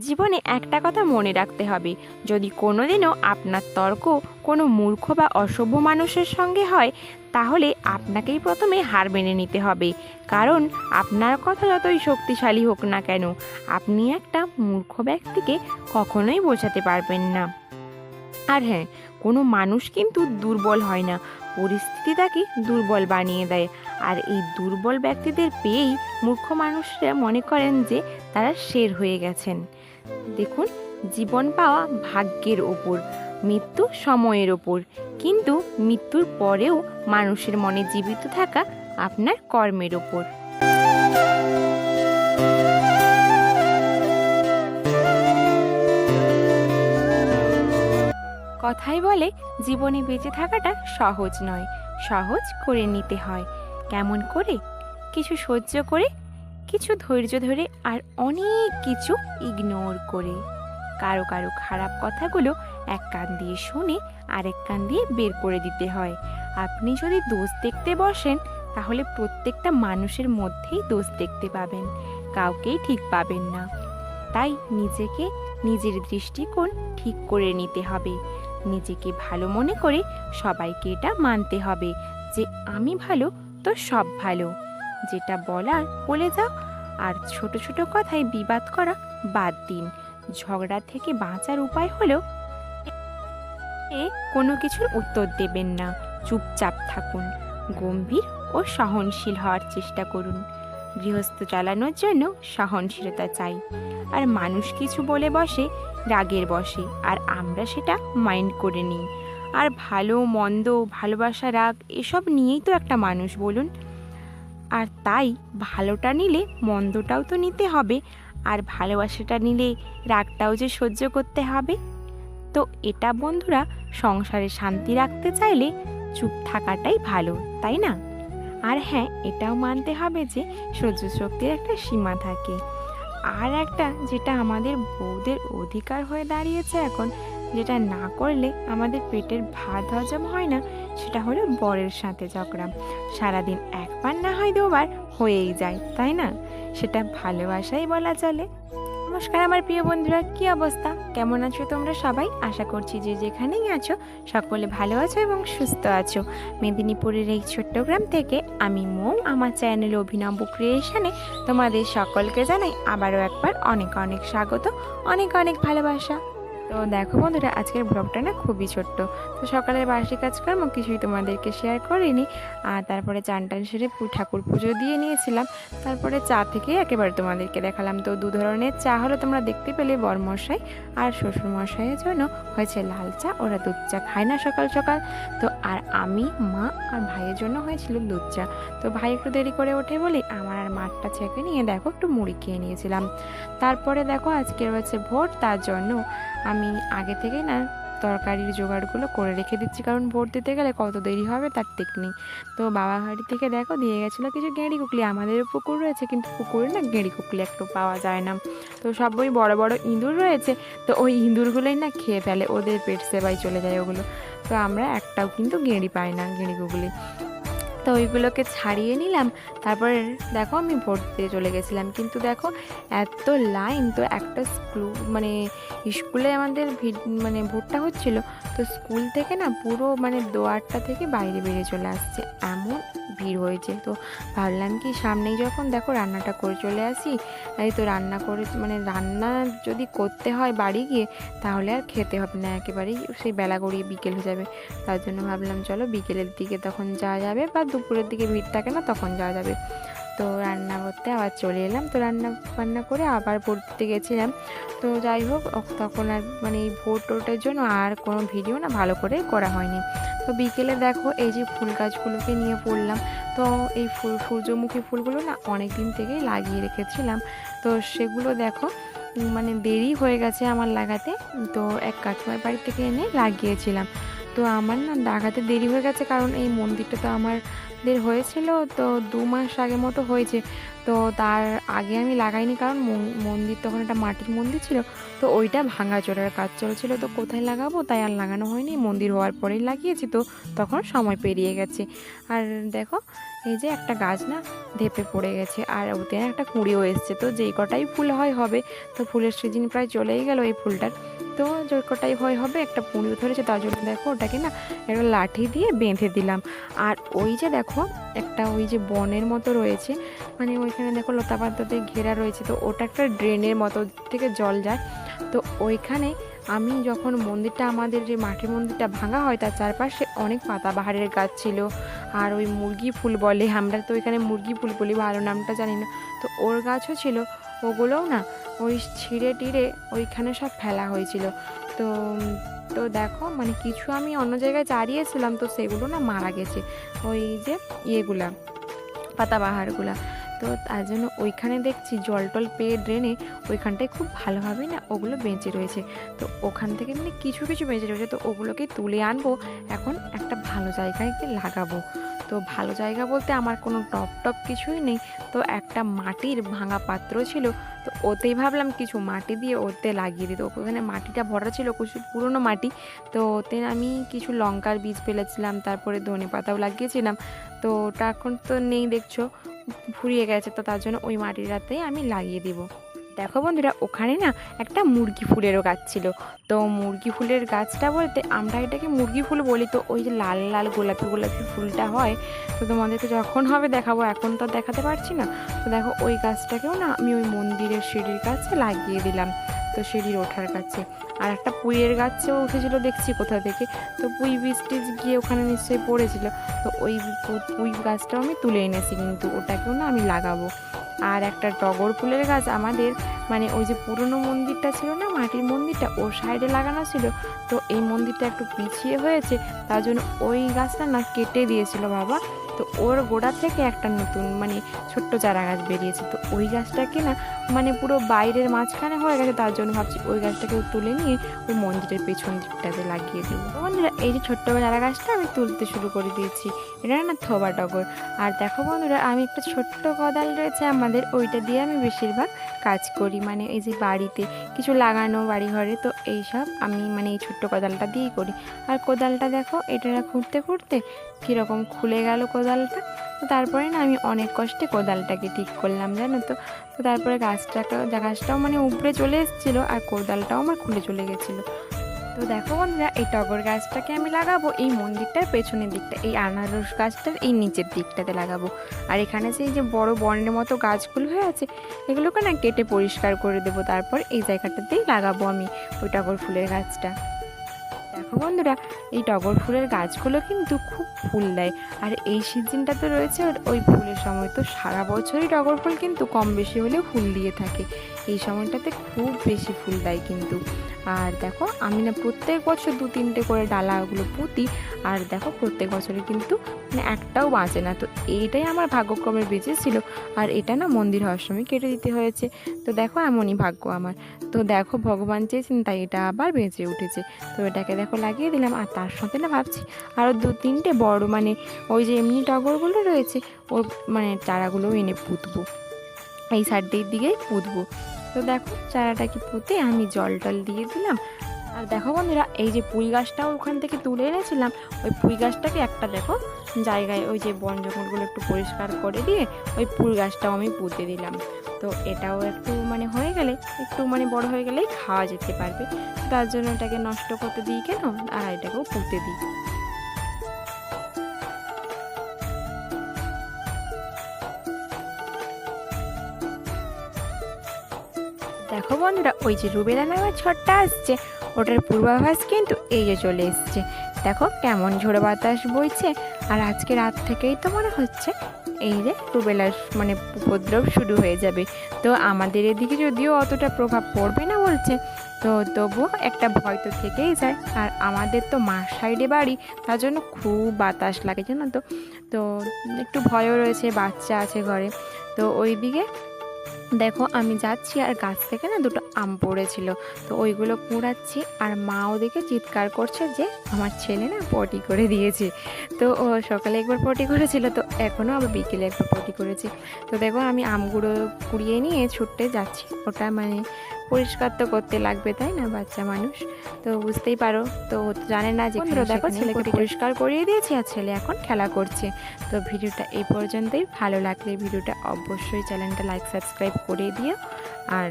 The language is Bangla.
জীবনে একটা কথা মনে রাখতে হবে, যদি কোনোদিনও আপনার তর্ক কোনো মূর্খ বা অসভ্য মানুষের সঙ্গে হয়, তাহলে আপনাকেই প্রথমে হার মেনে নিতে হবে। কারণ আপনার কথা যতই শক্তিশালী হোক না কেন, আপনি একটা মূর্খ ব্যক্তিকে কখনোই বোঝাতে পারবেন না। আর হ্যাঁ, কোনো মানুষ কিন্তু দুর্বল হয় না, পরিস্থিতি তাকে দুর্বল বানিয়ে দেয়। আর এই দুর্বল ব্যক্তিদের পেয়েই মূর্খ মানুষরা মনে করেন যে তারা শের হয়ে গেছেন। দেখুন, জীবন পাওয়া ভাগ্যের ওপর, মৃত্যু সময়ের ওপর, কিন্তু মৃত্যুর পরেও মানুষের মনে জীবিত থাকা আপনার কর্মের ওপর। কথাই বলে, জীবনে বেঁচে থাকাটা সহজ নয়, সহজ করে নিতে হয়। কেমন করে? কিছু সহ্য করে, কিছু ধৈর্য ধরে, আর অনেক কিছু ইগনোর করে। কারো কারো খারাপ কথাগুলো এক কান দিয়ে শুনে আরেক কান দিয়ে বের করে দিতে হয়। আপনি যদি দোষ দেখতে বসেন, তাহলে প্রত্যেকটা মানুষের মধ্যেই দোষ দেখতে পাবেন, কাউকেই ঠিক পাবেন না। তাই নিজেকে, নিজের দৃষ্টিকোণ ঠিক করে নিতে হবে। নিজেকে ভালো মনে করে সবাইকে এটা মানতে হবে যে আমি ভালো তো সব ভালো। যেটা বলার বলে যাও, আর ছোট ছোট কথায় বিবাদ করা বাদ দিন। ঝগড়া থেকে বাঁচার উপায় হলো কোনো কিছুর উত্তর দেবেন না, চুপচাপ থাকুন, গম্ভীর ও সহনশীল হওয়ার চেষ্টা করুন। গৃহস্থ চালানোর জন্য সহনশীলতা চাই। আর মানুষ কিছু বলে বসে রাগের বসে, আর আমরা সেটা মাইন্ড করে নিই। আর ভালো মন্দ, ভালোবাসা, রাগ এসব নিয়েই তো একটা মানুষ, বলুন। আর তাই ভালোটা নিলে মন্দটাও তো নিতে হবে, আর ভালোবাসাটা নিলে রাগটাও যে সহ্য করতে হবে। তো এটা বন্ধুরা, সংসারে শান্তি রাখতে চাইলে চুপ থাকাটাই ভালো, তাই না? আর হ্যাঁ, এটাও মানতে হবে যে সহ্য শক্তির একটা সীমা থাকে। আর একটা যেটা আমাদের বউদের অধিকার হয়ে দাঁড়িয়েছে এখন, যেটা না করলে আমাদের পেটের ভাত হজম হয় না, সেটা হলো বরের সাথে ঝগড়া। সারাদিন একবার না হয় দুবার হয়েই যায়, তাই না? সেটা ভালোবাসাই বলা চলে। নমস্কার আমার প্রিয় বন্ধুরা, কি অবস্থা, কেমন আছো তোমরা সবাই? আশা করছি যে যেখানেই আছো সকলে ভালো আছো এবং সুস্থ আছো। মেদিনীপুরের এই ছোট্ট গ্রাম থেকে আমি মৌ, আমার চ্যানেল অভিনব ক্রিয়েশনে তোমাদের সকলকে জানাই আবারও একবার অনেক অনেক স্বাগত, অনেক অনেক ভালোবাসা। তো দেখো বন্ধুরা, আজকের ব্লগটা না খুবই ছোট্ট। তো সকালের বাসি কাজকর্ম কিছুই তোমাদেরকে শেয়ার করিনি। আর তারপরে চান টান সেরে ঠাকুর পুজো দিয়ে নিয়েছিলাম। তারপরে চা থেকে একেবারে তোমাদেরকে দেখালাম। তো দু ধরনের চা হলো, তোমরা দেখতে পেলে। বরমশাই আর শ্বশুরমশাইয়ের জন্য হয়েছে লাল চা, ওরা দুধ চা খায় না সকাল সকাল। তো আর আমি, মা আর ভাইয়ের জন্য হয়েছিল দুধ চা। তো ভাই একটু দেরি করে ওঠে বলে আমার আর মাঠটা ছেঁকে নিয়ে দেখো একটু মুড়ি খেয়ে নিয়েছিলাম। তারপরে দেখো আজকে হচ্ছে ভোট, তার জন্য আমি আগে থেকে না তরকারির জোগাড়গুলো করে রেখে দিচ্ছি, কারণ ভোট দিতে গেলে কত দেরি হবে তার ঠিক নেই। তো বাবা বাড়ি থেকে দেখো দিয়ে গেছিলো কিছু গেঁড়ি কুকলি। আমাদেরও পুকুর রয়েছে, কিন্তু পুকুরে না গেঁড়ি কুকলি একটু পাওয়া যায় না। তো সব ওই বড় বড় ইঁদুর রয়েছে, তো ওই ইঁদুরগুলোই না খেয়ে ফেলে, ওদের পেট সেবাই চলে যায় ওগুলো। তো আমরা একটাও কিন্তু গেঁড়ি পাই না, গেঁড়ি কুকলি। তো ওইগুলোকে ছাড়িয়ে নিলাম। তারপরে দেখো আমি ভোট দিয়ে চলে গেছিলাম, কিন্তু দেখো এত লাইন। তো একটা স্কুলে আমাদের মানে ভোটটা হচ্ছিল। তো স্কুল থেকে না পুরো দোয়ারটা থেকে বাইরে বেরিয়ে চলে আসছে, এমন ভিড় হয়েছে। তো ভাবলাম কি সামনেই যখন দেখো রান্নাটা করে চলে আসি। এই তো রান্না করে রান্না যদি করতে হয় বাড়ি গিয়ে, তাহলে আর খেতে হবে না, একেবারেই সেই বেলা গড়িয়ে বিকেল হয়ে যাবে। তার জন্য ভাবলাম চলো বিকেলের দিকে তখন যাওয়া যাবে, বা দুপুরের দিকে ভিড় থাকে না তখন যাওয়া যাবে। তো রান্না করতে আবার চলে এলাম। তো রান্না করে আবার পড়তে গেছিলাম। তো যাই হোক, তখন আর এই ভোট টোটের জন্য আর কোনো ভিডিও না ভালো করে করা হয়নি। তো বিকেলে দেখো এই যে ফুল গাছগুলোকে নিয়ে পড়লাম। তো এই সূর্যমুখী ফুলগুলো না অনেক দিন থেকেই লাগিয়ে রেখেছিলাম। তো সেগুলো দেখো দেরি হয়ে গেছে আমার লাগাতে। তো এক কাকিমার বাড়ি থেকে এনে লাগিয়েছিলাম। তো আমার না লাগাতে দেরি হয়ে গেছে, কারণ এই মন্দিরটা তো আমাদের হয়েছিল তো 2 মাস আগে মতো হয়েছে। তো তো তার আগে আমি লাগাইনি, কারণ মন্দির তখন একটা মাটির মন্দির ছিল, তো ওইটা ভাঙাচোরার কাজ চলছিল, তো কোথায় লাগাবো তাই আর লাগানো হয়নি। মন্দির হওয়ার পরেই লাগিয়েছি, তো তখন সময় পেরিয়ে গেছে। আর দেখো এই যে একটা গাছ না ধেপে পড়ে গেছে, আর ওতে একটা কুঁড়িও এসছে। তো যেই কটাই ফুল হবে, তো ফুলের সিজন প্রায় চলেই গেল এই ফুলটার, তো যে কটাই হবে একটা কুঁড়িও ধরেছে, তার জন্য দেখো ওটাকে না একটা লাঠি দিয়ে বেঁধে দিলাম। আর ওই যে দেখো একটা ওই যে বনের মতো রয়েছে, মানে ওইখানে দেখো লতাপাতাতে ঘেরা রয়েছে, তো ওটা একটা ড্রেনের মতো থেকে জল যায়। তো ওইখানে আমি যখন মন্দিরটা, আমাদের যে মাটির মন্দিরটা ভাঙা হয়, তার চারপাশে অনেক পাতাবাহারের গাছ ছিল, আর ওই মুরগি ফুল বলে, আমরা তো এখানে মুরগি ফুল বলি, ভালো নামটা জানি না। তো ওর গাছও ছিল, ওগুলোও না ওই ছিঁড়ে টিড়ে ওইখানে সব ফেলা হয়েছিল। তো তো দেখো মানে কিছু আমি অন্য জায়গায় চারিয়েছিলাম, তো সেগুলো না মারা গেছে, ওই যে ইয়েগুলা পাতাবাহারগুলা। তো তার জন্য ওইখানে দেখছি জল টল পেয়ে ড্রেনে ওইখানটায় খুব ভালোভাবে না ওগুলো বেঁচে রয়েছে। তো ওখান থেকে মানে কিছু কিছু বেঁচে রয়েছে, তো ওগুলোকে তুলে আনবো, এখন একটা ভালো জায়গায় লাগাবো। তো ভালো জায়গা বলতে আমার কোনো টপ টপ কিছুই নেই, তো একটা মাটির ভাঙা পাত্র ছিল, তো ওতেই ভাবলাম কিছু মাটি দিয়ে ওতে লাগিয়ে দিই। তো ওখানে মাটিটা ভরা ছিল কিছু পুরনো মাটি, তো ওতে আমি কিছু লঙ্কার বীজ ফেলেছিলাম, তারপরে ধনে পাতাও লাগিয়েছিলাম। তো ওটা এখন তো নেই, দেখছো ফুরিয়ে গেছে, তো তার জন্য ওই মাটিটাতেই আমি লাগিয়ে দিব। দেখো বন্ধুরা, ওখানে না একটা মুরগি ফুলেরও গাছ ছিল। তো মুরগি ফুলের গাছটা বলতে আমরা এটাকে মুরগি ফুল বলি। তো ওই যে লাল লাল গোলাপি গোলাপি ফুলটা হয়, তো তোমাদেরকে যখন হবে দেখাবো, এখন তো দেখাতে পারছি না। তো দেখো ওই গাছটাকেও না আমি ওই মন্দিরের সিঁড়ির কাছে লাগিয়ে দিলাম, তো সিঁড়ির ওঠার কাছে। আর একটা পুঁইয়ের গাছও উঠেছিল দেখছি কোথা থেকে, তো পুঁই বীজটি গিয়ে ওখানে নিশ্চয়ই পড়েছিল, তো ওই পুঁই গাছটাও আমি তুলে এনেছি, কিন্তু ওটাকেও না আমি লাগাবো। আর একটা টগর ফুলের গাছ আমাদের মানে ওই যে পুরনো মন্দিরটা ছিল না, মাটির মন্দিরটা, ওর সাইডে লাগানো ছিল। তো এই মন্দিরটা একটু পিছিয়ে হয়েছে, তার জন্য ওই গাছটা না কেটে দিয়েছিল বাবা। তো ওর গোড়া থেকে একটা নতুন মানে ছোট্ট চারা গাছ বেরিয়েছে, তো ওই গাছটাকে না মানে পুরো বাইরের মাঝখানে হয়ে গেছে, তার জন্য ভাবছি ওই গাছটাকে তুলে নিয়ে ওই মন্দিরের পেছন দিকটাতে লাগিয়ে দেবো। বন্ধুরা, এই যে ছোট্ট চারা গাছটা আমি তুলতে শুরু করে দিয়েছি, এটা না থোবা টগর। আর দেখো বন্ধুরা, আমি একটা ছোট্ট কোদাল রয়েছে আমাদের, ওইটা দিয়ে আমি বেশিরভাগ কাজ করি, মানে এই যে বাড়িতে কিছু লাগানো বাড়ি ঘরে, তো এইসব আমি মানে এই ছোট্ট কোদালটা দিয়েই করি। আর কোদালটা দেখো এটা খুঁড়তে খুঁড়তে কীরকম খুলে গেল কোদালটা। তো তারপরে না আমি অনেক কষ্টে কোদালটাকে ঠিক করলাম, জানো তো। তো তারপরে গাছটাও মানে উপড়ে চলে এসেছিলো, আর কোদালটাও আমার খুলে চলে গেছিলো। তো দেখো বন্ধুরা, এই টগর গাছটাকে আমি লাগাবো এই মন্দিরটার পেছনের দিকটা, এই আনারস গাছটার এই নিচের দিকটাতে লাগাবো। আর এখানে সেই যে বড় বনের মতো গাছগুলো হয়ে আছে, এগুলোকে না কেটে পরিষ্কার করে দেবো, তারপর এই জায়গাটাতেই লাগাবো আমি ওই টগর ফুলের গাছটা। দেখো বন্ধুরা, এই টগর ফুলের গাছগুলো কিন্তু খুব ফুল দেয়, আর এই সিজনটা তো রয়েছে ওই ফুলের সময়, তো সারা বছরই টগর ফুল কিন্তু কম বেশি হলেও ফুল দিয়ে থাকে, এই সময়টাতে খুব বেশি ফুল দেয় কিন্তু। আর দেখো আমি না প্রত্যেক বছর 2-3টে করে ডালাগুলো পুঁতি, আর দেখো প্রত্যেক বছরে কিন্তু মানে একটাও বাঁচে না, তো এইটাই আমার ভাগ্যক্রমে বেঁচেছিল, আর এটা না মন্দির হওয়ার সময় কেটে দিতে হয়েছে। তো দেখো এমনই ভাগ্য আমার। তো দেখো ভগবান চেয়েছেন তাই এটা আবার বেঁচে উঠেছে, তো এটাকে দেখো লাগিয়ে দিলাম। আর তার সাথে না ভাবছি আরও 2-3টে বড় মানে ওই যে এমনি টগরগুলো রয়েছে, ওর মানে চারাগুলোও এনে পুঁতবো, এই সাইডের দিকেই পুঁতবো। তো দেখো চারাটাকে পুঁতে আমি জল টল দিয়ে দিলাম। আর দেখো বন্ধুরা, এই যে পুঁই গাছটাও ওখান থেকে তুলে এনেছিলাম, ওই পুঁই গাছটাকে একটা দেখো জায়গায় ওই যে বন জঙ্গলগুলো একটু পরিষ্কার করে দিয়ে ওই পুঁই গাছটাও আমি পুঁতে দিলাম। তো এটাও একটু মানে হয়ে গেলে, একটু মানে বড় হয়ে গেলেই খাওয়া যেতে পারবে, তার জন্য এটাকে নষ্ট করতে দিই কেন, আর এটাকেও পুঁতে দিই। দেখো বন্ধুরা, ওই যে রুবেলা নামের ঝড়টা আসছে, ওটার পূর্বাভাস কিন্তু এই যে চলে এসছে। দেখো কেমন ঝোড়ো বাতাস বইছে, আর আজকে রাত থেকেই তো মনে হচ্ছে এই যে রুবেলার মানে উপদ্রব শুরু হয়ে যাবে। তো আমাদের এদিকে যদিও অতটা প্রভাব পড়বে না বলছে, তো তবুও একটা ভয় তো থেকেই যায়। আর আমাদের তো মার সাইডে বাড়ি, তার জন্য খুব বাতাস লাগে জানো তো। তো একটু ভয়ও রয়েছে, বাচ্চা আছে ঘরে, তো ওই দিকে দেখো আমি যাচ্ছি আর গাছ থেকে না দুটো আম পড়েছিল, তো ওইগুলো কুড়াচ্ছি আর মা ওদিকে চিৎকার করছে যে আমার ছেলে না পটি করে দিয়েছে। তো ও সকালে একবার পটি করেছিল, তো এখনও আবার বিকেলে একবার পটি করেছে। তো দেখো আমি আমগুলো কুড়িয়ে নিয়ে ছুটতে যাচ্ছি, ওটা মানে পরিষ্কার তো করতে লাগবে তাই না, বাচ্চা মানুষ তো বুঝতেই পারো। তো ও তো জানে না যে দেখো ছেলেকে পরিষ্কার করিয়ে দিয়েছি আর ছেলে এখন খেলা করছে। তো ভিডিওটা এই পর্যন্তই, ভালো লাগলে ভিডিওটা অবশ্যই চ্যানেলটা লাইক সাবস্ক্রাইব করে দিও আর